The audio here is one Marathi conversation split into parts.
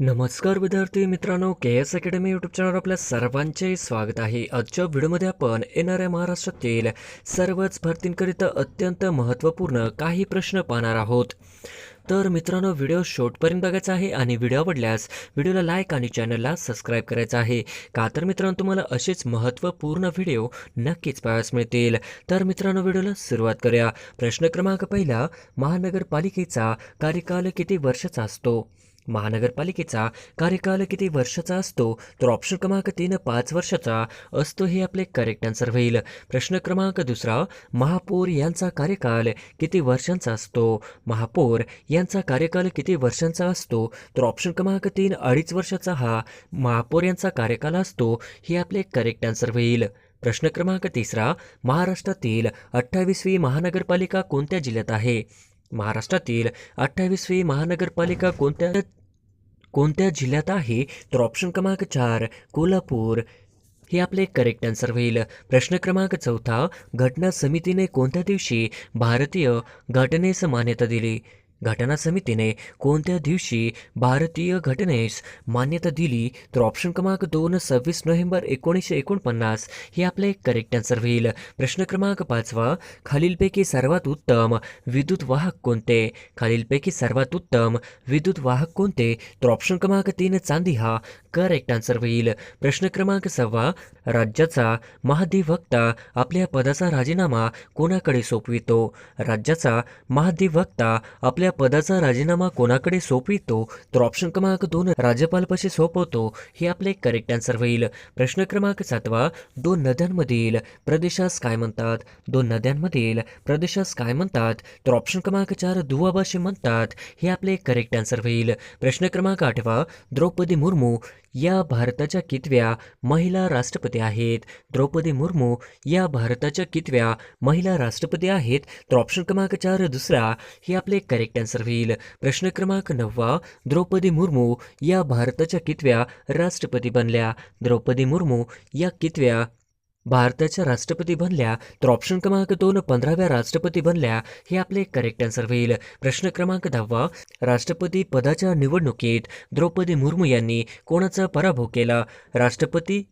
नमस्कार विद्यार्थी मित्रांनो, के एस अकॅडमी यूट्यूब चॅनलवर आपल्या सर्वांचे स्वागत आहे. आजच्या व्हिडिओमध्ये आपण येणाऱ्या महाराष्ट्रातील सर्वच भरतींकरिता अत्यंत महत्त्वपूर्ण काही प्रश्न पाहणार आहोत. तर मित्रांनो, व्हिडिओ शेवटपर्यंत बघायचा आहे आणि व्हिडिओ आवडल्यास व्हिडिओला लाईक आणि चॅनलला सबस्क्राईब करायचं आहे. का तर मित्रांनो, तुम्हाला असेच महत्त्वपूर्ण व्हिडिओ नक्कीच पाहायला मिळतील. तर मित्रांनो, व्हिडिओला सुरुवात करूया. प्रश्न क्रमांक पहिला, महानगरपालिकेचा कार्यकाल किती वर्षाचा असतो? महानगरपालिकेचा कार्यकाल किती वर्षाचा असतो? तर ऑप्शन क्रमांक 3 5 वर्षाचा असतो, हे आपले करेक्ट आन्सर होईल. प्रश्न क्रमांक दुसरा, महापौर यांचा कार्यकाल किती वर्षांचा असतो? महापौर यांचा कार्यकाल किती वर्षांचा असतो? तर ऑप्शन क्रमांक 3 2.5 वर्षाचा हा महापौर यांचा कार्यकाल असतो, हे आपले करेक्ट आन्सर होईल. प्रश्न क्रमांक तिसरा, महाराष्ट्रातील 28वी महानगरपालिका कोणत्या जिल्ह्यात आहे? महाराष्ट्रातील 28वी महानगरपालिका कोणत्या जिल्ह्यात आहे? तर ऑप्शन क्रमांक 4 कोल्हापूर हे आपले करेक्ट आन्सर होईल. प्रश्न क्रमांक चौथा, घटना समितीने कोणत्या दिवशी भारतीय घटनेस मान्यता दिली? घटना समितीने कोणत्या दिवशी भारतीय घटनेस मान्यता दिली? तर ऑप्शन क्रमांक 2 26 नोव्हेंबर 1949 हे आपले करेक्ट आन्सर होईल. प्रश्न क्रमांक पाचवा, खालीलपैकी सर्वात उत्तम विद्युत वाहक कोणते? खालीलपैकी सर्वात उत्तम विद्युत वाहक कोणते? तर ऑप्शन क्रमांक 3 चांदी हा करेक्ट आन्सर होईल. प्रश्न क्रमांक 6, राज्याचा महाधिवक्ता आपल्या पदाचा राजीनामा कोणाकडे सोपवितो? राज्याचा महाधिवक्ता आपल्या पदाचा राजीनामा कोणाकडे सोपवितो? तर ऑप्शन क्रमांक 2 राज्यपालपाशी सोपवतो, हे आपले करेक्ट आन्सर होईल. प्रश्न क्रमांक 7, दोन नद्यांमधील प्रदेशास काय म्हणतात? दोन नद्यांमधील प्रदेशास काय म्हणतात? तर ऑप्शन क्रमांक 4 दुवाबाशी म्हणतात, हे आपले करेक्ट आन्सर होईल. प्रश्न क्रमांक 8, द्रौपदी मुर्मू या भारताच्या कितव्या महिला राष्ट्रपती आहेत? द्रौपदी मुर्मू या भारताच्या कितव्या महिला राष्ट्रपती आहेत? तर ऑप्शन क्रमांक 4 दुसरा हे आपले करेक्ट आन्सर होईल. प्रश्न क्रमांक 9, द्रौपदी मुर्मू या भारताच्या कितव्या राष्ट्रपती बनल्या? द्रौपदी मुर्मू या कितव्या भारताच्या राष्ट्रपती बनल्या? तर ऑप्शन क्रमांक 2 15व्या राष्ट्रपती बनल्या, हे आपले करेक्ट आन्सर होईल. प्रश्न क्रमांक 10, राष्ट्रपती पदाच्या निवडणुकीत द्रौपदी मुर्मू यांनी कोणाचा पराभव केला? राष्ट्रपती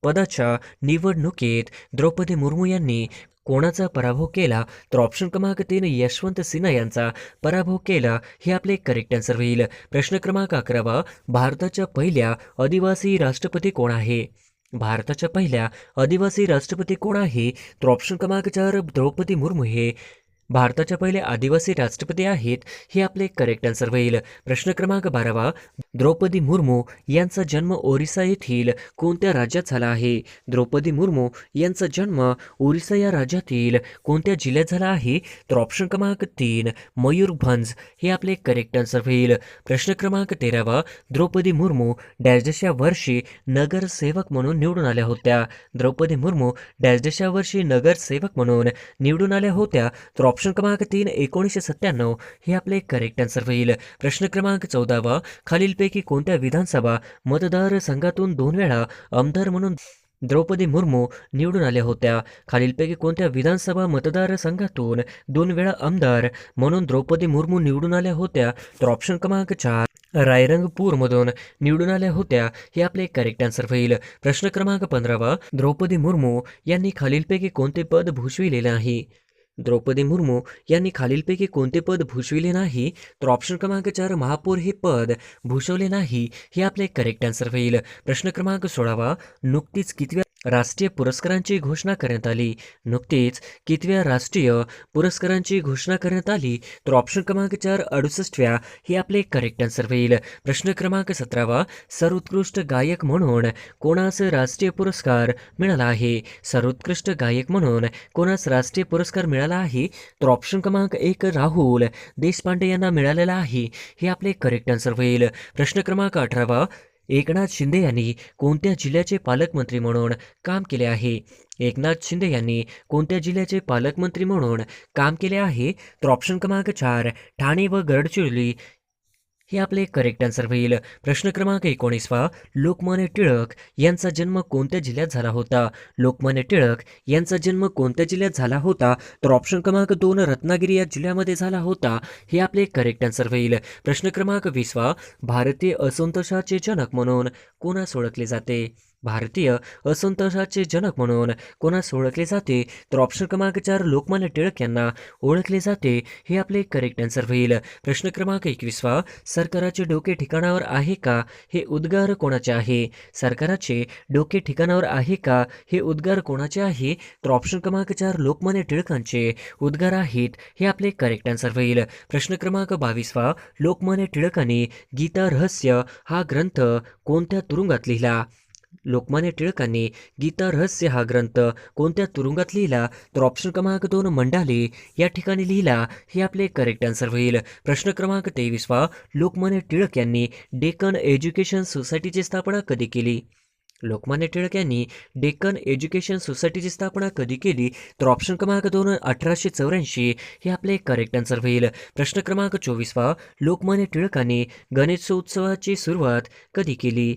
पदाच्या निवडणुकीत द्रौपदी मुर्मू यांनी कोणाचा पराभव केला? तर ऑप्शन क्रमांक 3 यशवंत सिन्हा यांचा पराभव केला, हे आपले करेक्ट आन्सर होईल. प्रश्न क्रमांक 11, भारताच्या पहिल्या आदिवासी राष्ट्रपती कोण आहे? भारताच्या पहिल्या आदिवासी राष्ट्रपती कोण आहे? तर ऑप्शन क्रमांक 4 द्रौपदी मुर्मू हे भारताच्या पहिले आदिवासी राष्ट्रपती आहेत, हे आपले करेक्ट आन्सर होईल. प्रश्न क्रमांक 12, द्रौपदी मुर्मू यांचा जन्म ओरिसा येथील कोणत्या राज्यात झाला आहे? द्रौपदी मुर्मू यांचा जन्म ओरिसा या राज्यातील कोणत्या जिल्ह्यात झाला आहे? तर ऑप्शन क्रमांक 3 मयूरभंज हे आपले करेक्ट आन्सर होईल. प्रश्न क्रमांक 13, द्रौपदी मुर्मू डॅशच्या वर्षी नगरसेवक म्हणून निवडून आल्या होत्या? द्रौपदी मुर्मू डॅशच्या वर्षी नगरसेवक म्हणून निवडून आल्या होत्या? तर ऑप्शन क्रमांक 3 1997 हे आपले करेक्ट आन्सर होईल. प्रश्न क्रमांक 14, खालीलपैकी कोणत्या विधानसभा मतदारसंघातून 2 वेळा आमदार म्हणून द्रौपदी मुर्मू निवडून आल्या होत्या? खालीलपैकी कोणत्या विधानसभा मतदारसंघातून 2 वेळा आमदार म्हणून द्रौपदी मुर्मू निवडून आल्या होत्या? तर ऑप्शन क्रमांक 4 रायरंगपूरमधून निवडून आल्या होत्या, हे आपले करेक्ट आन्सर होईल. प्रश्न क्रमांक 15, द्रौपदी मुर्मू यांनी खालीलपैकी कोणते पद भूषविले नाही? द्रौपदी मुर्मू यांनी खालीलपैकी कोणते पद भूषविले नाही? तर ऑप्शन क्रमांक 4 महापौर हे पद भूषवले नाही, हे आपले करेक्ट आन्सर होईल. प्रश्न क्रमांक 16, नुकतीच कितव्या राष्ट्रीय पुरस्कारांची घोषणा करण्यात आली? नुकतीच कितव्या राष्ट्रीय पुरस्कारांची घोषणा करण्यात आली? तर ऑप्शन क्रमांक 4 68व्या हे आपले करेक्ट आन्सर होईल. प्रश्न क्रमांक 17, सर्वोत्कृष्ट गायक म्हणून कोणास राष्ट्रीय पुरस्कार मिळाला आहे? सर्वोत्कृष्ट गायक म्हणून कोणास राष्ट्रीय पुरस्कार मिळाला आहे? तर ऑप्शन क्रमांक 1 राहुल देशपांडे यांना मिळालेला आहे, हे आपले करेक्ट आन्सर होईल. प्रश्न क्रमांक 18, एकनाथ शिंदे यांनी कोणत्या जिल्ह्याचे पालकमंत्री म्हणून काम केले आहे? एकनाथ शिंदे यांनी कोणत्या जिल्ह्याचे पालकमंत्री म्हणून काम केले आहे? तर ऑप्शन क्रमांक 4 ठाणे व गडचिरोली हे आपले करेक्ट आन्सर होईल. प्रश्न क्रमांक 19वा, लोकमान्य टिळक यांचा जन्म कोणत्या जिल्ह्यात झाला होता? लोकमान्य टिळक यांचा जन्म कोणत्या जिल्ह्यात झाला होता? तर ऑप्शन क्रमांक 2 रत्नागिरी या जिल्ह्यामध्ये झाला होता. हे आपले करेक्ट आन्सर होईल. प्रश्न क्रमांक 20वा, भारतीय असंतोषाचे जनक म्हणून कोणास ओळखले जाते? भारतीय असंतोषाचे जनक म्हणून कोणास ओळखले जाते? तर ऑप्शन क्रमांक 4 लोकमान्य टिळक यांना ओळखले जाते. हे आपले करेक्ट आन्सर होईल. प्रश्न क्रमांक 21वा, सरकाराचे डोके ठिकाणावर आहे का? हे उद्गार कोणाचे आहे? सरकाराचे डोके ठिकाणावर आहे का? हे उद्गार कोणाचे आहे? तर ऑप्शन क्रमांक 4 लोकमान्य टिळकांचे उद्गार आहेत. हे आपले करेक्ट आन्सर होईल. प्रश्न क्रमांक 22वा, लोकमान्य टिळकांनी गीता रहस्य हा ग्रंथ कोणत्या तुरुंगात लिहिला? लोकमान्य टिळकांनी गीता रहस्य हा ग्रंथ कोणत्या तुरुंगात लिहिला? तर ऑप्शन क्रमांक 2 मंडाले या ठिकाणी लिहिला. हे आपले करेक्ट आन्सर होईल. प्रश्न क्रमांक 23वा, लोकमान्य टिळक यांनी डेक्कन एज्युकेशन सोसायटीची स्थापना कधी केली? लोकमान्य टिळक यांनी डेक्कन एज्युकेशन सोसायटीची स्थापना कधी केली? तर ऑप्शन क्रमांक 2 1884. हे आपले करेक्ट आन्सर होईल. प्रश्न क्रमांक 24वा, लोकमान्य टिळकांनी गणेशोत्सवाची सुरुवात कधी केली?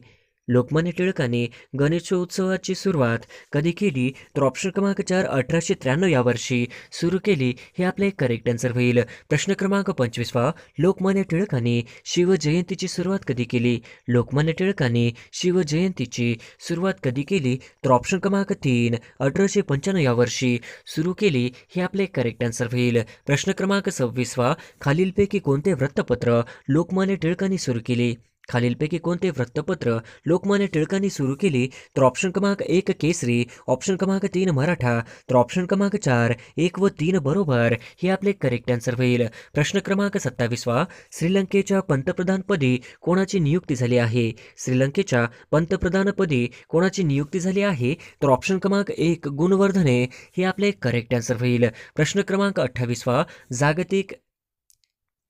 लोकमान्य टिळकांनी गणेशोत्सवाची सुरुवात कधी केली? तर ऑप्शन क्रमांक 4 1893 या वर्षी सुरू केली. हे आपले करेक्ट आन्सर होईल. प्रश्न क्रमांक 25वा, लोकमान्य टिळकांनी शिवजयंतीची सुरुवात कधी केली? लोकमान्य टिळकांनी शिवजयंतीची सुरुवात कधी केली? तर ऑप्शन क्रमांक 3 1895 या वर्षी सुरू केली. हे आपले करेक्ट आन्सर होईल. प्रश्न क्रमांक 26वा, खालीलपैकी कोणते वृत्तपत्र लोकमान्य टिळकांनी सुरू केले? खालीलपैकी कोणते वृत्तपत्र लोकमान्य टिळकांनी सुरू केली? तर ऑप्शन क्रमांक 1 केसरी, ऑप्शन क्रमांक 3 मराठा, तर ऑप्शन क्रमांक 4 1 व 3 बरोबर. हे आपले करेक्ट आन्सर होईल. प्रश्न क्रमांक 27वा, श्रीलंकेच्या पंतप्रधानपदी कोणाची नियुक्ती झाली आहे? श्रीलंकेच्या पंतप्रधानपदी कोणाची नियुक्ती झाली आहे? तर ऑप्शन क्रमांक 1 गुणवर्धने. हे आपले करेक्ट आन्सर होईल. प्रश्न क्रमांक 28वा, जागतिक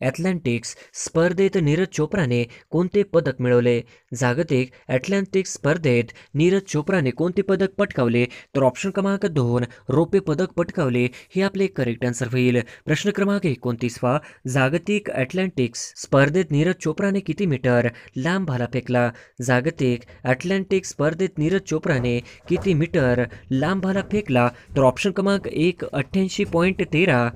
ॲथलेटिक्स स्पर्धेत नीरज चोप्राने कोणते पदक मिळवले? जागतिक ॲथलेटिक्स स्पर्धेत नीरज चोप्राने कोणते पदक पटकावले? तर ऑप्शन क्रमांक 2 रौप्य पदक पटकावले. हे आपले करेक्ट आन्सर होईल. प्रश्न क्रमांक 29वा, जागतिक ॲथलेटिक्स स्पर्धेत नीरज चोप्राने किती मीटर लांब भाला फेकला? जागतिक ॲथलेटिक्स स्पर्धेत नीरज चोप्राने किती मीटर लांब भाला फेकला? तर ऑप्शन क्रमांक 1 88.13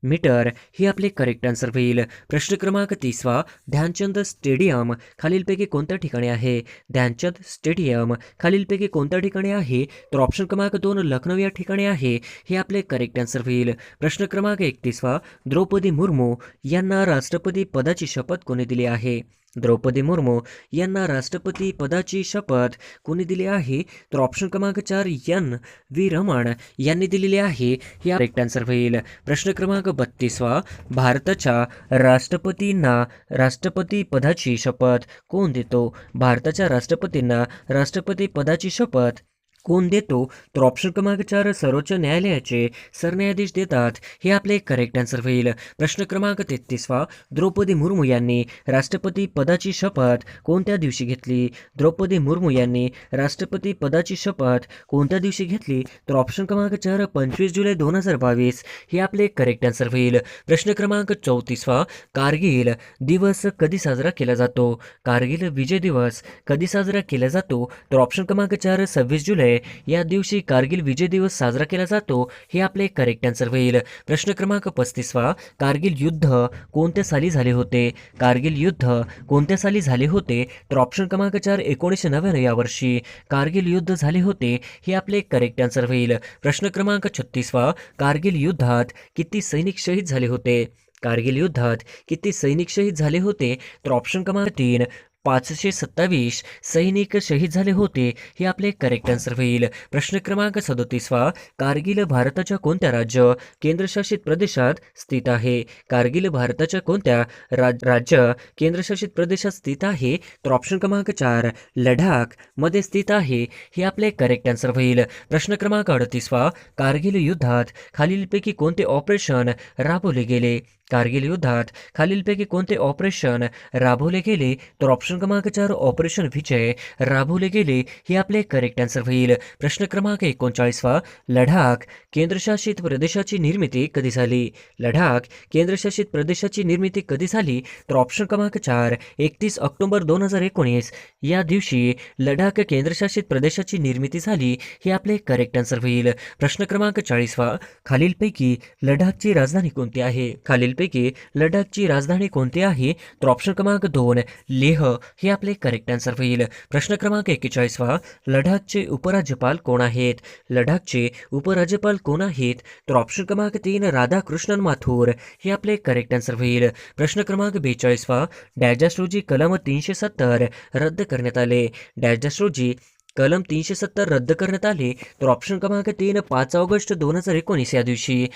मीटर. हे आपले करेक्ट आन्सर होईल. प्रश्न क्रमांक 30वा, ध्यानचंद स्टेडियम खालीलपैकी कोणत्या ठिकाणी आहे? ध्यानचंद स्टेडियम खालीलपैकी कोणत्या ठिकाणी आहे? तर ऑप्शन क्रमांक 2 लखनौ या ठिकाणी आहे. हे आपले करेक्ट आन्सर होईल. प्रश्न क्रमांक 31वा, द्रौपदी मुर्मू यांना राष्ट्रपती पदाची शपथ कोणी दिली आहे? द्रौपदी मुर्मू यांना राष्ट्रपती पदाची शपथ कोणी दिली आहे? तर ऑप्शन क्रमांक 4 NV रमण यांनी दिलेली आहे. हे करेक्ट आन्सर होईल. प्रश्न क्रमांक 32वा, भारताच्या राष्ट्रपतींना राष्ट्रपती पदाची शपथ कोण देतो? भारताच्या राष्ट्रपतींना राष्ट्रपती पदाची शपथ कोण देतो? तर ऑप्शन क्रमांक 4 सर्वोच्च न्यायालयाचे सरन्यायाधीश देतात. हे आपले करेक्ट आन्सर होईल. प्रश्न क्रमांक 33वा, द्रौपदी मुर्मू यांनी राष्ट्रपती पदाची शपथ कोणत्या दिवशी घेतली? द्रौपदी मुर्मू यांनी राष्ट्रपती पदाची शपथ कोणत्या दिवशी घेतली? तर ऑप्शन क्रमांक 4 25 जुलै 2022. हे आपले करेक्ट आन्सर होईल. प्रश्न क्रमांक 34वा, कारगिल दिवस कधी साजरा केला जातो? कारगिल विजय दिवस कधी साजरा केला जातो? तर ऑप्शन क्रमांक 4 26 जुलै या दिवशी कारगिल विजय दिवस साजरा केला जातो. हे आपले करेक्ट आन्सर होईल. प्रश्न क्रमांक 35वा, कारगिल युद्ध कोणत्या साली झाले होते? कारगिल युद्ध कोणत्या साली झाले होते? तर ऑप्शन क्रमांक 4 1999 या वर्षी कारगिल युद्ध झाले होते. हे आपले करेक्ट आन्सर होईल. प्रश्न क्रमांक 36वा, कारगिल युद्धात किती सैनिक शहीद झाले होते? कारगिल युद्धात किती सैनिक शहीद झाले होते? तर ऑप्शन क्रमांक 3 527 सैनिक शहीद झाले होते. हे आपले करेक्ट आन्सर होईल. प्रश्न क्रमांक 37वा, कारगिल भारताच्या कोणत्या राज्य केंद्रशासित प्रदेशात स्थित आहे? कारगिल भारताच्या कोणत्या राज्य केंद्रशासित प्रदेशात स्थित आहे? तर ऑप्शन क्रमांक 4 लडाख मध्ये स्थित आहे. हे आपले करेक्ट आन्सर होईल. प्रश्न क्रमांक 38वा, कारगिल युद्धात खालीलपैकी कोणते ऑपरेशन राबवले गेले? कारगिल युद्धात खालीलपैकी कोणते ऑपरेशन राबवले गेले? तर ऑप्शन क्रमांक 4 ऑपरेशन विजय राबवले गेले. हे आपले करेक्ट आन्सर होईल. प्रश्न क्रमांक 39 लडाख केंद्रशासित प्रदेशाची निर्मिती कधी झाली? लडाख केंद्रशासित प्रदेशाची निर्मिती कधी झाली? तर ऑप्शन क्रमांक 4 31 ऑक्टोबर 2019 या दिवशी लडाख केंद्रशासित प्रदेशाची निर्मिती झाली. हे आपले करेक्ट आन्सर होईल. प्रश्न क्रमांक 40 खालीलपैकी लडाखची राजधानी कोणती आहे? खालीलपैकी लडाखची राजधानी कोणती आहे? तर ऑप्शन क्रमांक 2 लेह हे आपले करेक्ट आन्सर होईल. प्रश्न क्रमांक 41 लडाखचे उपराज्यपाल कोण आहेत? लडाखचे उपराज्यपाल कोण आहेत? तर ऑप्शन क्रमांक 3 राधाकृष्णन माथुर हे आपले करेक्ट आन्सर होईल. प्रश्न क्रमांक 42 डॅश रोजी कलम 370 रद्द करण्यात आले. डॅश रोजी कलम 370 रद्द करण्यात आले. तर ऑप्शन क्रमांक 3 5 ऑगस्ट 2019 या दिवशी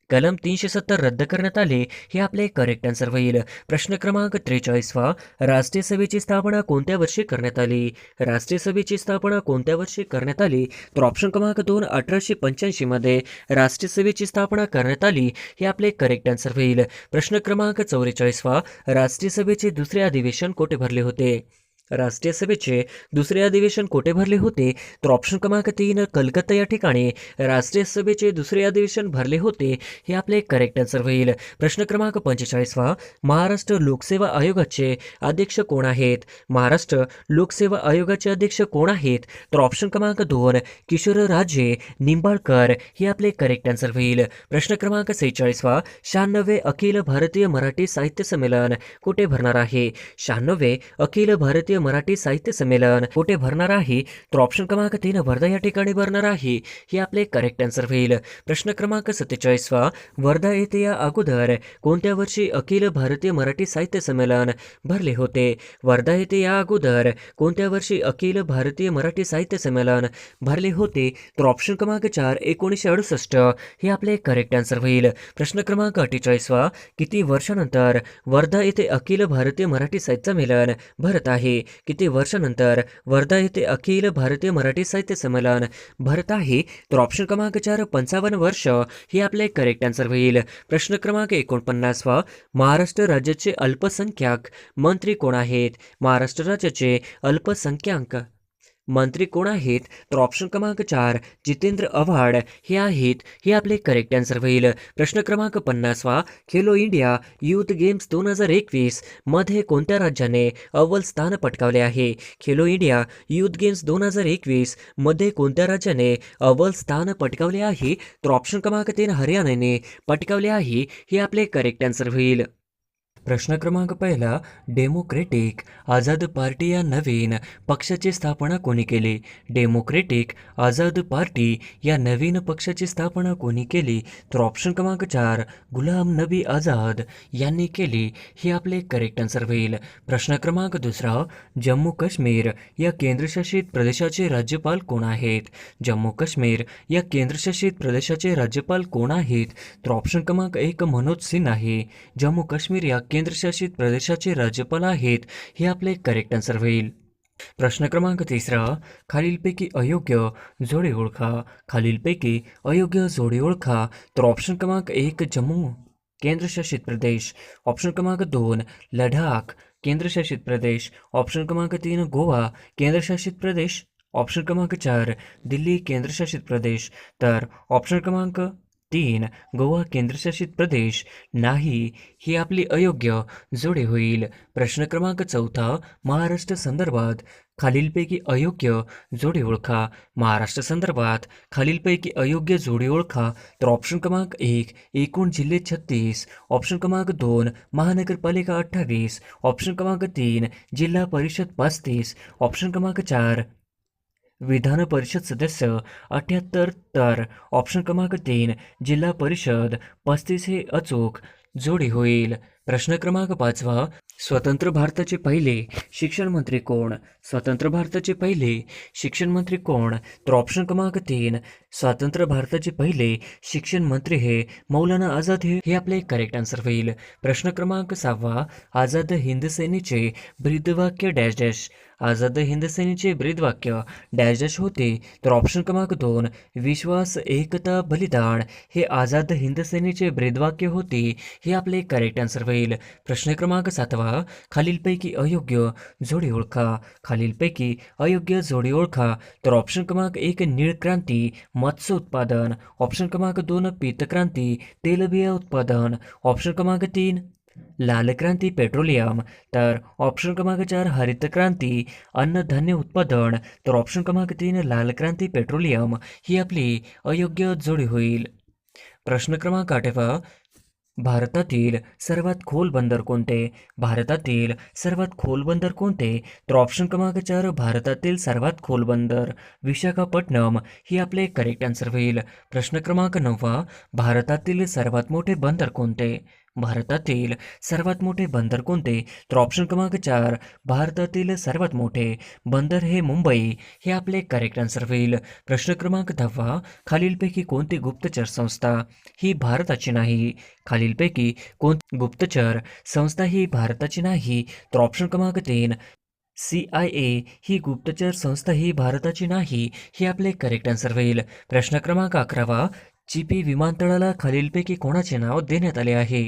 कलम 370 रद्द करण्यात आले. हे आपले करेक्ट आन्सर होईल. प्रश्न क्रमांक 43 राष्ट्रीय सभेची स्थापना कोणत्या वर्षी करण्यात आली? राष्ट्रीय सभेची स्थापना कोणत्या वर्षी करण्यात आली? तर ऑप्शन क्रमांक 2 1885 मध्ये राष्ट्रीय सभेची स्थापना करण्यात आली. हे आपले करेक्ट आन्सर होईल. प्रश्न क्रमांक 44 राष्ट्रीय सभेचे दुसरे अधिवेशन कोठे भरले होते? राष्ट्रीय सभेचे दुसरे अधिवेशन कोठे भरले होते? तर ऑप्शन क्रमांक 3 कलकत्ता या ठिकाणी राष्ट्रीय सभेचे दुसरे अधिवेशन भरले होते. हे आपले करेक्ट आन्सर होईल. प्रश्न क्रमांक 45 महाराष्ट्र लोकसेवा आयोगाचे अध्यक्ष कोण आहेत? महाराष्ट्र लोकसेवा आयोगाचे अध्यक्ष कोण आहेत? तर ऑप्शन क्रमांक 2 किशोरराजे निंबाळकर हे आपले करेक्ट आन्सर होईल. प्रश्न क्रमांक 46 96 अखिल भारतीय मराठी साहित्य संमेलन कुठे भरणार आहे? 96 अखिल भारतीय मराठी साहित्य संमेलन कुठे भरणार आहे? तर ऑप्शन क्रमांक 3 वर्धा या ठिकाणी भरणार आहे. हे आपले करेक्ट आन्सर होईल. प्रश्न क्रमांक 47 वर्धा येथे या अगोदर कोणत्या वर्षी अखिल भारतीय मराठी साहित्य संमेलन भरले होते? वर्धा येथे या अगोदर कोणत्या वर्षी अखिल भारतीय मराठी साहित्य संमेलन भरले होते? तर ऑप्शन क्रमांक 4 1968 हे आपले करेक्ट आन्सर होईल. प्रश्न क्रमांक 48 किती वर्षानंतर वर्धा येथे अखिल भारतीय मराठी साहित्य संमेलन भरत आहे? किती वर्षानंतर वर्धा येथे अखिल भारतीय मराठी साहित्य संमेलन भरत आहे? तर ऑप्शन क्रमांक 4 55 वर्ष हे आपले करेक्ट आन्सर होईल. प्रश्न क्रमांक 49 महाराष्ट्र राज्याचे अल्पसंख्याक मंत्री कोण आहेत? महाराष्ट्र राज्याचे अल्पसंख्याक मंत्री कोण आहेत? तर ऑप्शन क्रमांक 4 जितेंद्र आव्हाड हे आहेत. हे आपले करेक्ट आन्सर होईल. प्रश्न क्रमांक 50 खेलो इंडिया यूथ गेम्स 2021 मध्ये कोणत्या राज्याने अव्वल स्थान पटकावले आहे? खेलो इंडिया यूथ गेम्स 2021 मध्ये कोणत्या राज्याने अव्वल स्थान पटकावले आहे? तर ऑप्शन क्रमांक 3 हरियाणाने पटकावले आहे. हे आपले करेक्ट आन्सर होईल. प्रश्न क्रमांक 1 डेमोक्रेटिक आझाद पार्टी या नवीन पक्षाची स्थापना कोणी केली? डेमोक्रेटिक आझाद पार्टी या नवीन पक्षाची स्थापना कोणी केली? तर ऑप्शन क्रमांक 4 गुलाम नबी आझाद यांनी केली. हे आपले करेक्ट आन्सर होईल. प्रश्न क्रमांक 2 जम्मू काश्मीर या केंद्रशासित प्रदेशाचे राज्यपाल कोण आहेत? जम्मू काश्मीर या केंद्रशासित प्रदेशाचे राज्यपाल कोण आहेत? तर ऑप्शन क्रमांक 1 मनोज सिन्हा आहे. जम्मू काश्मीर या केंद्रशासित प्रदेशाचे राज्यपाल आहेत. हे आपले करेक्ट आन्सर होईल. प्रश्न क्रमांक 3 खालीलपैकी अयोग्य जोडी ओळखा. खालीलपैकी अयोग्य जोडी ओळखा. तर ऑप्शन क्रमांक 1 जम्मू केंद्रशासित प्रदेश. ऑप्शन क्रमांक 2 लडाख केंद्रशासित प्रदेश. ऑप्शन क्रमांक 3 गोवा केंद्रशासित प्रदेश. ऑप्शन क्रमांक 4 दिल्ली केंद्रशासित प्रदेश. तर ऑप्शन क्रमांक 3 गोवा केंद्रशासित प्रदेश नाही. ही आपली अयोग्य जोडी होईल. प्रश्न क्रमांक 4 महाराष्ट्र संदर्भात खालीलपैकी अयोग्य जोडी ओळखा. महाराष्ट्र संदर्भात खालीलपैकी अयोग्य जोडी ओळखा. तर ऑप्शन क्रमांक 1 एकूण जिल्हे 36. ऑप्शन क्रमांक 2 महानगरपालिका 28. ऑप्शन क्रमांक 3 जिल्हा परिषद 35. ऑप्शन क्रमांक 4 विधान परिषद सदस्य 78. तर ऑप्शन क्रमांक 3 जिल्हा परिषद 35 हे अचूक जोडी होईल. प्रश्न क्रमांक 5. स्वतंत्र भारताचे पहिले शिक्षण मंत्री कोण? स्वतंत्र भारताचे पहिले शिक्षण मंत्री कोण? तर ऑप्शन क्रमांक 3. स्वतंत्र भारताचे पहिले शिक्षण मंत्री हे मौलाना आझाद हे आपले करेक्ट आन्सर होईल. प्रश्न क्रमांक 6. आझाद हिंद सेनेचे ब्रीदवाक्य डॅश डॅश. आझाद हिंद सेनेचे ब्रीदवाक्य डॅश डॅश होते. तर ऑप्शन क्रमांक 2. विश्वास, एकता, बलिदान हे आझाद हिंद सेनेचे ब्रीदवाक्य होते. हे आपले करेक्ट आन्सर होईल. प्रश्न क्रमांक 7. खालीलपैकी अयोग्य जोडी ओळखा. खालीलपैकी अयोग्य जोडी ओळखा. तर ऑप्शन क्रमांक 1. नीळ क्रांती मत्स्य उत्पादन. ऑप्शन क्रमांक 2. पीतक्रांती तेलबिया उत्पादन. ऑप्शन क्रमांक 3. लाल क्रांती पेट्रोलियम. तर ऑप्शन क्रमांक 4. हरित क्रांती अन्नधान्य उत्पादन. तर ऑप्शन क्रमांक 3. लाल क्रांती पेट्रोलियम ही आपली अयोग्य जोडी होईल. प्रश्न क्रमांक 8. भारतातील सर्वात खोल बंदर कोणते? भारतातील सर्वात खोल बंदर कोणते? तर ऑप्शन क्रमांक 4. भारतातील सर्वात खोल बंदर विशाखापट्टणम ही आपले करेक्ट आन्सर होईल. प्रश्न क्रमांक 9. भारतातील सर्वात मोठे बंदर कोणते? भारतातील सर्वात मोठे बंदर कोणते? तर ऑप्शन क्रमांक 4. भारतातील सर्वात मोठे बंदर हे मुंबई हे आपले करेक्ट आन्सर होईल. प्रश्न क्रमांक 10. खालीलपैकी कोणती गुप्तचर संस्था ही भारताची नाही? खालीलपैकी कोणती गुप्तचर संस्था ही भारताची नाही? तर ऑप्शन क्रमांक 3. CIA ही गुप्तचर संस्था ही भारताची नाही हे आपले करेक्ट आन्सर होईल. प्रश्न क्रमांक 11. चिपी विमानतळाला खालीलपैकी कोणाचे नाव देण्यात आले आहे?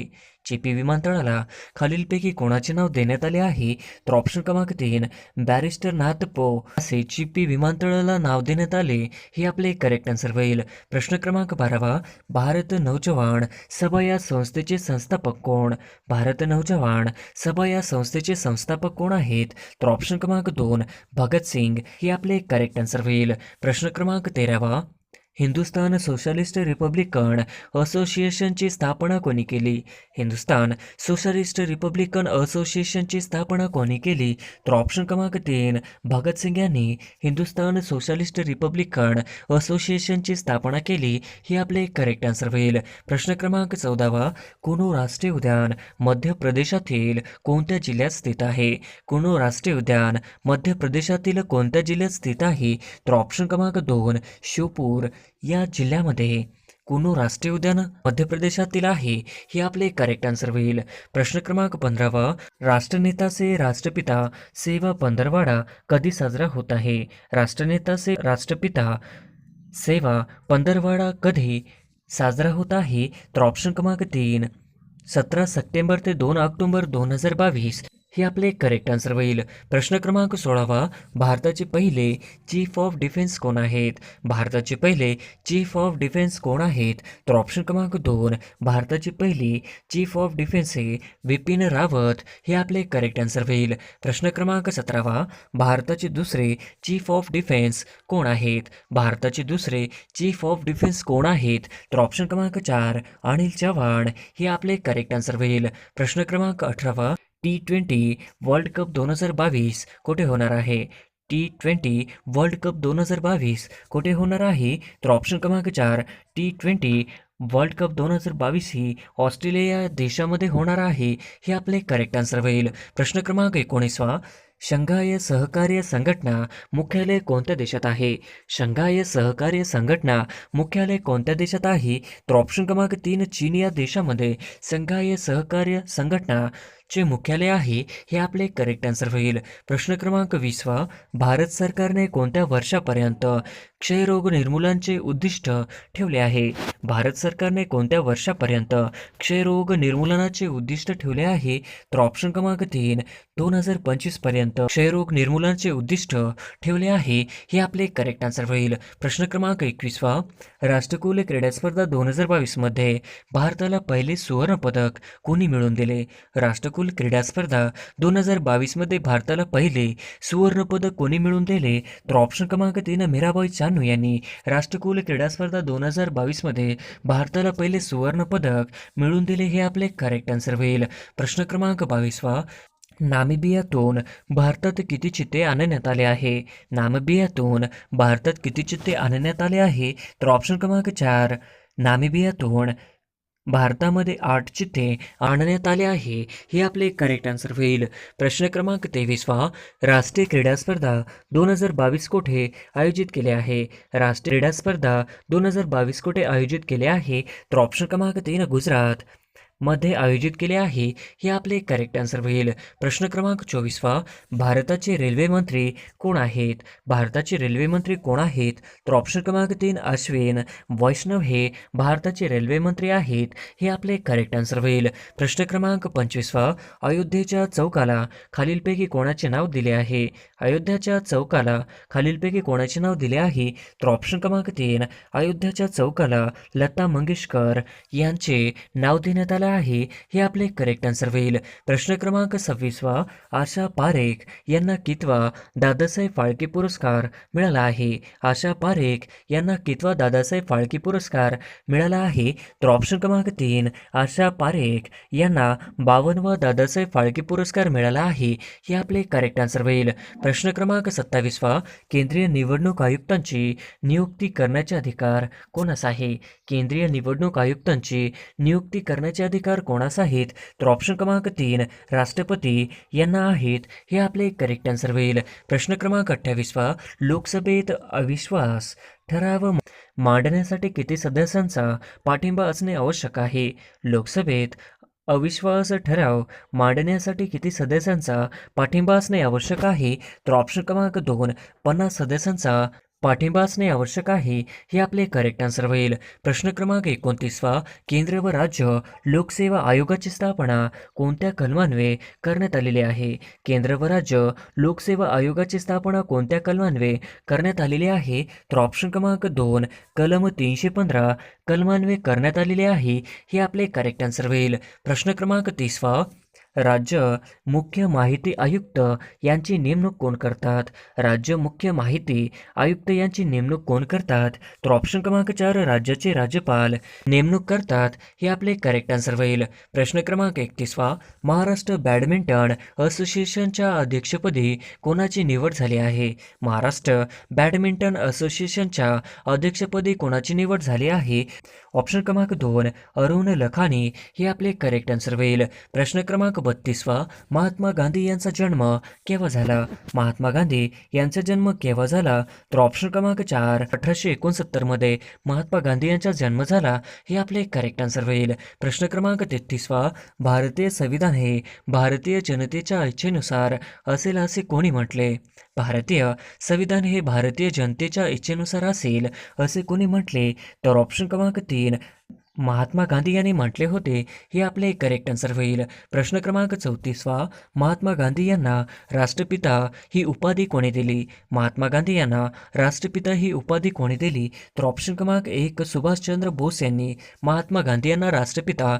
चिपी विमानतळाला खालीलपैकी कोणाचे नाव देण्यात आले आहे? तर ऑप्शन क्रमांक 3. बॅरिस्टर नाथ पो असे चिपी विमानतळाला नाव देण्यात आले हे आपले करेक्ट आन्सर होईल. प्रश्न क्रमांक 12. भारत नौजवान सभा या संस्थेचे संस्थापक कोण? भारत नौजवान सभा या संस्थेचे संस्थापक कोण आहेत? तर ऑप्शन क्रमांक 2. भगतसिंग हे आपले करेक्ट आन्सर होईल. प्रश्न क्रमांक 13. हिंदुस्तान सोशलिस्ट रिपब्लिकन असोसिएशनची स्थापना कोणी केली? हिंदुस्तान सोशलिस्ट रिपब्लिकन असोसिएशनची स्थापना कोणी केली? तर ऑप्शन क्रमांक 3. भगतसिंग यांनी हिंदुस्तान सोशलिस्ट रिपब्लिकन असोसिएशनची स्थापना केली हे आपले करेक्ट आन्सर होईल. प्रश्न क्रमांक 14. कुनो राष्ट्रीय उद्यान मध्य प्रदेशातील कोणत्या जिल्ह्यात स्थित आहे? कुनो राष्ट्रीय उद्यान मध्य प्रदेशातील कोणत्या जिल्ह्यात स्थित आहे? तर ऑप्शन क्रमांक 2. श्योपूर या जिल्ह्यामध्ये कुनो राष्ट्रीय उद्यान मध्य प्रदेशातील आहे हे आपले करेक्ट आन्सर होईल. प्रश्न क्रमांक 15. राष्ट्रनेता से राष्ट्रपिता सेवा पंधरवाडा कधी साजरा होत आहे? राष्ट्रनेता से राष्ट्रपिता सेवा पंधरवाडा कधी साजरा होत आहे? तर ऑप्शन क्रमांक 3. 17 सप्टेंबर ते 2 ऑक्टोबर 2022 हे आपले करेक्ट आन्सर होईल. प्रश्न क्रमांक 16. भारताचे पहिले चीफ ऑफ डिफेन्स कोण आहेत? भारताचे पहिले चीफ ऑफ डिफेन्स कोण आहेत? तर ऑप्शन क्रमांक 2. भारताचे पहिले चीफ ऑफ डिफेन्स हे विपिन रावत हे आपले करेक्ट आन्सर होईल. प्रश्न क्रमांक 17. भारताचे दुसरे चीफ ऑफ डिफेन्स कोण आहेत? भारताचे दुसरे चीफ ऑफ डिफेन्स कोण आहेत? तर ऑप्शन क्रमांक 4. अनिल चव्हाण हे आपले करेक्ट आन्सर होईल. प्रश्न क्रमांक 18. T20 वर्ल्ड कप 2022 कुठे होणार आहे? T20 वर्ल्ड कप 2022 कुठे होणार आहे? तर ऑप्शन क्रमांक 4. T20 वर्ल्ड कप 2022 ही ऑस्ट्रेलिया देशामध्ये होणार आहे हे आपले करेक्ट आन्सर होईल. प्रश्न क्रमांक 19. शंघाय सहकार्य संघटना मुख्यालय कोणत्या देशात आहे? शंघाय सहकार्य संघटना मुख्यालय कोणत्या देशात आहे? तर ऑप्शन क्रमांक 3. चीन या देशामध्ये शंघाय सहकार्य संघटना चे मुख्यालय आहे हे आपले करेक्ट आन्सर होईल. प्रश्न क्रमांक 20. भारत सरकारने कोणत्या वर्षापर्यंत क्षयरोग निर्मूलनाचे उद्दिष्ट ठेवले आहे? भारत सरकारने कोणत्या वर्षापर्यंत क्षयरोग निर्मूलनाचे उद्दिष्ट ठेवले आहे? तर ऑप्शन क्रमांक 3. 2025 पर्यंत क्षयरोग निर्मूलनाचे उद्दिष्ट ठेवले आहे हे आपले करेक्ट आन्सर होईल. प्रश्न क्रमांक 21. राष्ट्रकुल क्रीडा स्पर्धा 2022 मध्ये भारताला पहिले सुवर्ण पदक कोणी मिळवून दिले? राष्ट्रकुल क्रीडा स्पर्धा 2022 मध्ये भारताला पहिले सुवर्ण पदक कोणी मिळवून दिले? तर ऑप्शन क्रमांक 3. मीराबाई चानू यांनी राष्ट्रकुल क्रीडा स्पर्धा 2022 मध्ये भारताला पहिले सुवर्ण पदक मिळवून दिले हे आपले करेक्ट आन्सर होईल. प्रश्न क्रमांक 22. नामिबियातून भारतात किती चित्ते आणण्यात आले आहे? नामिबियातून भारतात किती चित्ते आणण्यात आले आहे? तर ऑप्शन क्रमांक 4. नामिबियातून भारतामध्ये 8 चित्ते आणण्यात आले आहे. हे आपले करेक्ट आन्सर होईल. प्रश्न क्रमांक 23वा. राष्ट्रीय क्रीडा स्पर्धा 2022 कोठे आयोजित केले आहे? राष्ट्रीय क्रीडा स्पर्धा 2022 कोठे आयोजित केले आहे? तर ऑप्शन क्रमांक 3 गुजरात मध्ये आयोजित केले आहे. हे आपले करेक्ट आन्सर होईल. प्रश्न क्रमांक 24वा. भारताचे रेल्वे मंत्री कोण आहेत? भारताचे रेल्वे मंत्री कोण आहेत? तर ऑप्शन क्रमांक 3 अश्विन वैष्णव हे भारताचे रेल्वे मंत्री आहेत. हे आपले करेक्ट आन्सर होईल. प्रश्न क्रमांक 25वा. अयोध्येच्या चौकाला खालीलपैकी कोणाचे नाव दिले आहे? अयोध्याच्या चौकाला खालीलपैकी कोणाचे नाव दिले आहे? तर ऑप्शन क्रमांक 3 अयोध्याच्या चौकाला लता मंगेशकर यांचे नाव देण्यात आलं आहे. हे आपले करेक्ट आन्सर होईल. प्रश्न क्रमांक 26वा. आशा पारेख यांना कितवा दादासाहेब फाळके पुरस्कार मिळाला आहे? आशा पारेख यांना कितवा दादासाहेब फाळके पुरस्कार मिळाला आहे? तर ऑप्शन क्रमांक 3 आशा पारेख यांना 52वा दादासाहेब फाळके पुरस्कार मिळाला आहे. हे आपले करेक्ट आन्सर होईल. प्रश्न क्रमांक 27वा. केंद्रीय निवडणूक आयुक्तांची नियुक्ती करण्याचे अधिकार कोणास आहे? केंद्रीय निवडणूक आयुक्तांची नियुक्ती करण्याचे अधिकार कोणास आहेत? तर ऑप्शन क्रमांक 3 राष्ट्रपती यांना आहेत. हे आपले करेक्ट आन्सर होईल. प्रश्न क्रमांक 28वा. लोकसभेत अविश्वास ठराव मांडण्यासाठी किती सदस्यांचा पाठिंबा असणे आवश्यक आहे? लोकसभेत अविश्वास ठराव मांडण्यासाठी किती सदस्यांचा पाठिंबा असणे आवश्यक आहे? तर ऑप्शन क्रमांक 2 50 सदस्यांचा पाठिंबा असणे आवश्यक आहे. हे आपले करेक्ट आन्सर होईल. प्रश्न क्रमांक 29वा. केंद्र व राज्य लोकसेवा आयोगाची स्थापना कोणत्या कलमान्वये करण्यात आलेली आहे? केंद्र व राज्य लोकसेवा आयोगाची स्थापना कोणत्या कलमान्वये करण्यात आलेली आहे? तर ऑप्शन क्रमांक 2 कलम 315 कलमान्वये करण्यात आलेले आहे. हे आपले करेक्ट आन्सर होईल. प्रश्न क्रमांक 30वा. राज्य मुख्य माहिती आयुक्त यांची नेमणूक कोण करतात? राज्य मुख्य माहिती आयुक्त यांची नेमणूक कोण करतात? तर ऑप्शन क्रमांक 4 राज्याचे राज्यपाल नेमणूक करतात. हे आपले करेक्ट आन्सर होईल. प्रश्न क्रमांक 31वा. महाराष्ट्र बॅडमिंटन असोसिएशनच्या अध्यक्षपदी कोणाची निवड झाली आहे? महाराष्ट्र बॅडमिंटन असोसिएशनच्या अध्यक्षपदी कोणाची निवड झाली आहे? ऑप्शन क्रमांक 2 अरुण लखानी. हे आपले करेक्ट आन्सर होईल. प्रश्न क्रमांक 32वा. महात्मा गांधी यांचा जन्म केव्हा झाला? महात्मा गांधी यांचा जन्म केव्हा झाला? तर ऑप्शन क्रमांक 4 1869 मध्ये महात्मा गांधी यांचा जन्म झाला. हे आपले करेक्ट आन्सर होईल. प्रश्न क्रमांक 33वा. भारतीय संविधान हे भारतीय जनतेच्या इच्छेनुसार असेल असे कोणी म्हटले? भारतीय संविधान हे भारतीय जनतेच्या इच्छेनुसार असेल असे कोणी म्हटले? तर ऑप्शन क्रमांक 3 महात्मा गांधी यांनी म्हटले होते. हे आपले करेक्ट आन्सर होईल. प्रश्न क्रमांक 34वा. महात्मा गांधी यांना राष्ट्रपिता ही उपाधी कोणी दिली? महात्मा गांधी यांना राष्ट्रपिता ही उपाधी कोणी दिली? तर ऑप्शन क्रमांक 1 सुभाषचंद्र बोस यांनी महात्मा गांधी यांना राष्ट्रपिता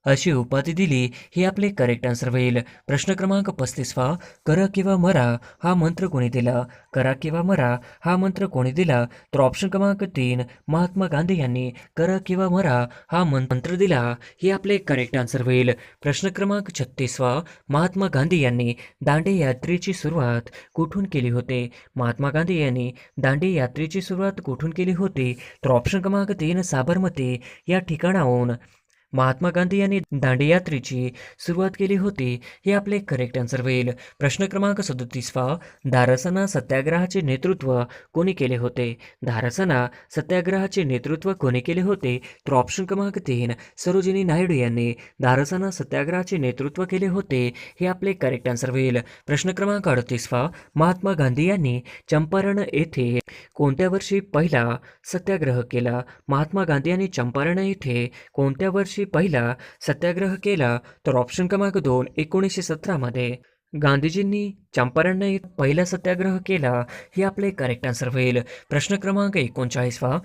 अशी उपाधी दिली. हे आपले करेक्ट आन्सर होईल. प्रश्न क्रमांक 35वा. करा किंवा मरा हा मंत्र कोणी दिला? करा किंवा मरा हा मंत्र कोणी दिला? तर ऑप्शन क्रमांक 3 महात्मा गांधी यांनी करा किंवा मरा हा मंत्र दिला. हे आपले करेक्ट आन्सर होईल. प्रश्न क्रमांक 36वा. महात्मा गांधी यांनी दांडी यात्रेची सुरुवात कुठून केली होते? महात्मा गांधी यांनी दांडी यात्रेची सुरुवात कुठून केली होती? तर ऑप्शन क्रमांक 3 साबरमती या ठिकाणाहून महात्मा गांधी यांनी दांडीयात्रेची सुरुवात केली होती. हे आपले करेक्ट आन्सर होईल. प्रश्न क्रमांक 37वा. धारासना सत्याग्रहाचे नेतृत्व कोणी केले होते? धारासना सत्याग्रहाचे नेतृत्व कोणी केले होते? तर ऑप्शन क्रमांक 3 सरोजिनी नायडू यांनी धारासना सत्याग्रहाचे नेतृत्व केले होते. हे आपले करेक्ट आन्सर होईल. प्रश्न क्रमांक 38वा. महात्मा गांधी यांनी चंपारण येथे कोणत्या वर्षी पहिला सत्याग्रह केला? महात्मा गांधी यांनी चंपारण येथे कोणत्या वर्षी पहिला सत्याग्रह केला? तर ऑप्शन क्रमांक 2 1917 मध्ये गांधीजींनी चंपारण येथे पहिला सत्याग्रह केला. हे आपले करेक्ट आन्सर होईल. प्रश्न क्रमांक 39वा.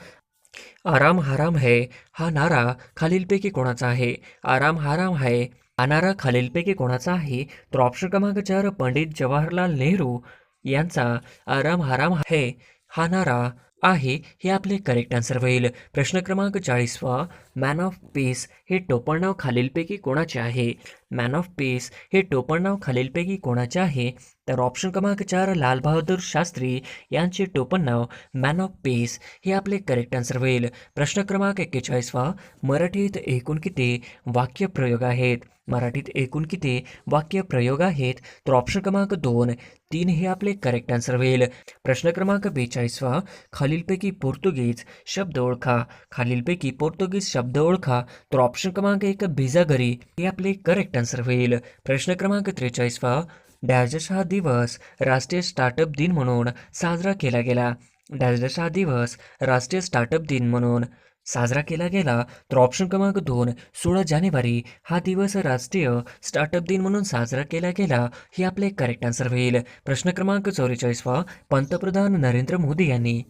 आराम हराम है हा नारा खालीलपैकी कोणाचा आहे? आराम हराम है हा नारा खालीलपैकी कोणाचा आहे? तर ऑप्शन क्रमांक 4 पंडित जवाहरलाल नेहरू यांचा आराम हराम है हा नारा आहे हे आपले करेक्ट आन्सर होईल. प्रश्न क्रमांक 40वा, मॅन ऑफ पीस हे टोपणनाव खालीलपैकी कोणाचे आहे? मॅन ऑफ पीस हे टोपणनाव खालीलपैकी कोणाचे आहे? तर ऑप्शन क्रमांक 4 लाल बहादूर शास्त्री यांचे टोपणनाव मॅन ऑफ पीस हे आपले करेक्ट आन्सर होईल. प्रश्न क्रमांक 41वा, मराठीत एकूण किती वाक्यप्रयोग आहेत? मराठीत एकूण किती वाक्यप्रयोग आहेत? तर ऑप्शन क्रमांक 2 3 हे आपले करेक्ट आन्सर होईल. प्रश्न क्रमांक 42वा, खालीलपैकी पोर्तुगीज शब्द ओळखा. खालीलपैकी पोर्तुगीज शब्द ओळखा. तर ऑप्शन क्रमांक 1 बिजागरी हे आपले करेक्ट आन्सर होईल. प्रश्न क्रमांक 43वा, डॅश हा दिवस राष्ट्रीय स्टार्टअप दिन म्हणून साजरा केला गेला. डॅश हा दिवस राष्ट्रीय स्टार्टअप दिन म्हणून साजरा केला गेला. तर ऑप्शन क्रमांक 2 16 जानेवारी हा दिवस राष्ट्रीय स्टार्टअप दिन म्हणून साजरा केला गेला हे आपले करेक्ट आन्सर होईल. प्रश्न क्रमांक 44वा, पंतप्रधान नरेंद्र मोदी यांनी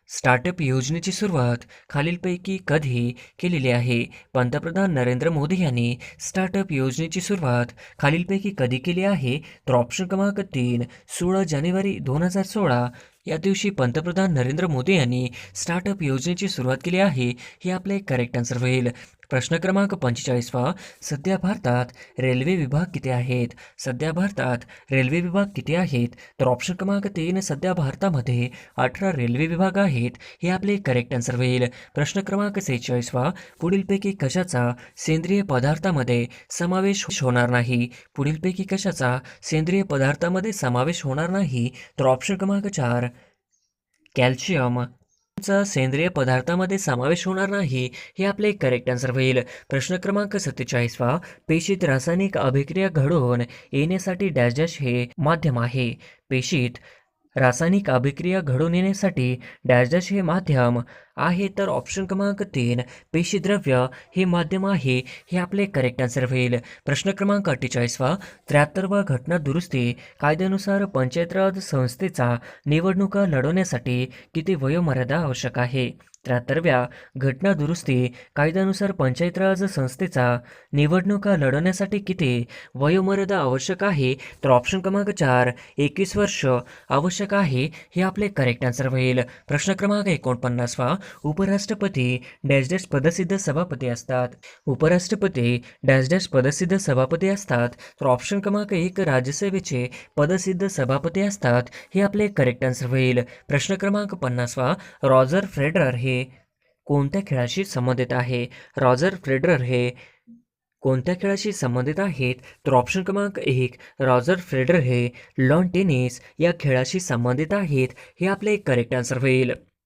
स्टार्टअप योजनेची सुरुवात खालीलपैकी कधी केलेली आहे? पंतप्रधान नरेंद्र मोदी यांनी स्टार्टअप योजनेची सुरुवात खालीलपैकी कधी केली आहे? तर ऑप्शन क्रमांक 3 16 जानेवारी 2016 या दिवशी पंतप्रधान नरेंद्र मोदी यांनी स्टार्टअप योजनेची सुरुवात केली आहे हे आपले करेक्ट आन्सर होईल. प्रश्न क्रमांक 45वा, सध्या भारतात रेल्वे विभाग किती आहेत? सध्या भारतात रेल्वे विभाग किती आहेत? तर ऑप्शन क्रमांक 3 सध्या भारतामध्ये 18 रेल्वे विभाग आहेत हे आपले करेक्ट आन्सर होईल. प्रश्न क्रमांक 46वा, पुढीलपैकी कशाचा सेंद्रिय पदार्थामध्ये समावेश होणार नाही? पुढीलपैकी कशाचा सेंद्रिय पदार्थामध्ये समावेश होणार नाही? तर ऑप्शन क्रमांक 4 कॅल्शियम चा सेंद्रिय पदार्थामध्ये समावेश होणार नाही हे आपले करेक्ट आन्सर होईल. प्रश्न क्रमांक 47वा, पेशीत रासायनिक अभिक्रिया घडवून येण्यासाठी डॅश डॅश हे माध्यम आहे. पेशीत रासायनिक अभिक्रिया घडून येण्यासाठी डॅश डॅश हे माध्यम आहे. तर ऑप्शन क्रमांक 3 पेशीद्रव्य हे माध्यम आहे हे आपले करेक्ट आन्सर होईल. प्रश्न क्रमांक 48वा, 73वा घटना दुरुस्ती कायद्यानुसार पंचायत राज संस्थेचा निवडणुका लढवण्यासाठी किती वयोमर्यादा आवश्यक आहे? 73व्या घटना दुरुस्ती कायद्यानुसार पंचायत राज संस्थेचा निवडणुका लढवण्यासाठी किती वयोमर्यादा आवश्यक आहे? तर ऑप्शन क्रमांक 4 21 वर्ष आवश्यक आहे हे आपले करेक्ट आन्सर होईल. प्रश्न क्रमांक 49वा, उपराष्ट्रपती डॅश डॅश पदसिद्ध सभापती असतात. उपराष्ट्रपती डॅश डॅश पदसिद्ध सभापती असतात. तर ऑप्शन क्रमांक 1 राज्यसभेचे पदसिद्ध सभापती असतात हे आपले करेक्ट आन्सर होईल. प्रश्न क्रमांक 50वा, रॉजर फेडरर हे कोणत्या खेळाशी संबंधित आहे? रॉजर फेडरर हे कोणत्या खेळाशी संबंधित आहेत? तर ऑप्शन क्रमांक 1 रॉजर फेडरर हे लॉन टेनिस या खेळाशी संबंधित आहेत हे आपले करेक्ट आन्सर होईल.